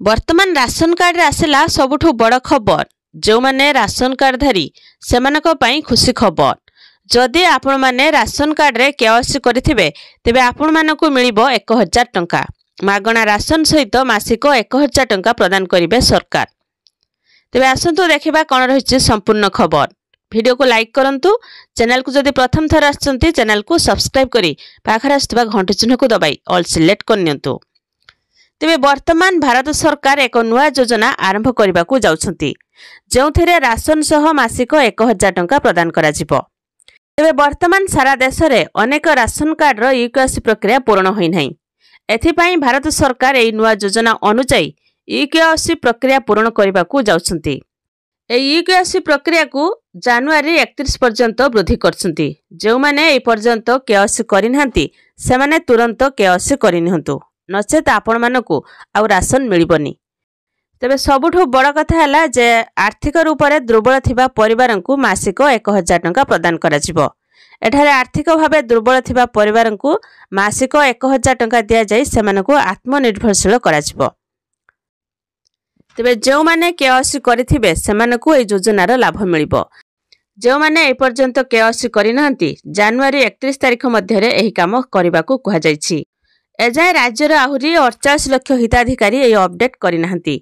वर्तमान ration card रे आसला सबुठु बड़ खबर जो माने राशन कार्डधारी सेमानक पई खुशी खबर। जदि आपण माने राशन कार्ड रे केवाईसी करिथिबे तेबे आपण मानकु मिलिबो 1000 टंका मागणा राशन सहित मासिक 1000 टंका प्रदान करिवे सरकार। तेबे आसंतु देखिबा कोन रहिछि संपूर्ण खबर। वीडियो को लाइक करंतु, चैनल को जदि प्रथम थर आछंती चैनल को सब्सक्राइब करी पाखर आस्तबा घंटी चिन्ह को दबाई ऑल सिलेक्ट करनियंतु। तेबे वर्तमान भारत सरकार एक नुआ योजना आरंभ करने को जाउछंती जोंथेरे राशन सह मासिक 1000 टंका प्रदान करा जिवो। तेबे वर्तमान सारा देश रे अनेक राशन कार्ड रो ई-केवाईसी प्रक्रिया पूर्ण होई नाही। एथिपाई भारत सरकार एई नुआ योजना अनुसार ई-केवाईसी प्रक्रिया पूर्ण करने को जाउछंती। एई ई-केवाईसी प्रक्रिया को जनवरी 31 पर्यंत वृद्धि करछंती। जो माने ए पर्यंत केवाईसी करिनहांती सेमाने तुरंत केवाईसी करिनहंतु, नचेत आपण मानकु आउ राशन मिलिबनी। तेबे सबुठु बड़ कथा हैला जे आर्थिक रूप से दुर्बल थिबा परिवारंकु मासिक 1000 टंका प्रदान करा जिवो। एठारे आर्थिक भावे दुर्बल थिबा परिवारंकु मासिक 1000 टंका दिया जाई सेमानकु आत्मनिर्भरशील करा जिवो। तेबे जो माने केवाईसी करिथिबे सेमानकु ए योजनार लाभ मिलिबो। जो माने ए पर्यंत केवाईसी करिनहांती जनवरी 31 तारिख मध्यरे एही काम करिबाकू कुहा जायछि। एजाए राज्यर आहुरी 48 लाख हिताधिकारी ए अपडेट करिनहांती।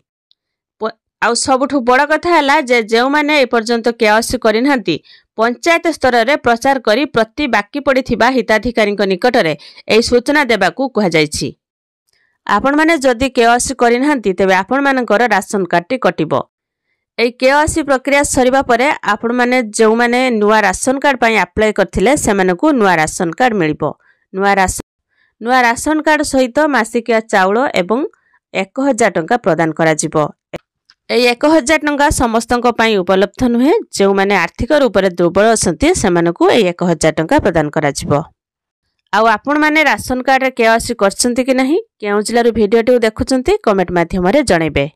आउ सबुठु बड़ कथा हैला जे जो माने ए पर्यंत केवाईसी करिनहांती पंचायत स्तर रे प्रचार करी प्रति बाकी पड़िथिबा हिताधिकारी निकट रे एही सूचना देबाकू कुहा जायछि। आपण माने जदि केवाईसी करिनहांती तेबे आपण मानकर राशन कार्ड कटिबो। एही केवाईसी प्रक्रिया सरिबा परे आपण माने जो माने नुआ राशन कार्ड पई अप्लाई करथिले सेमानकू नुआ राशन कार्ड मिलिबो। नुआ राशन कार्ड सहित मासिकिया चाउल एवं 1000 टंका प्रदान करा जिवो। एई 1000 टंका समस्तंको पई उपलब्ध नुहे। जो माने आर्थिक रूप से दुर्बल असंती सेमानकू एई 1000 टंका प्रदान करा जिवो। आउ आपण माने राशन कार्ड रे केवाईसी करछंती कि नाही, केउ जिल्लारू वीडियोटी देखुछंती कमेंट माध्यम रे जणैबे।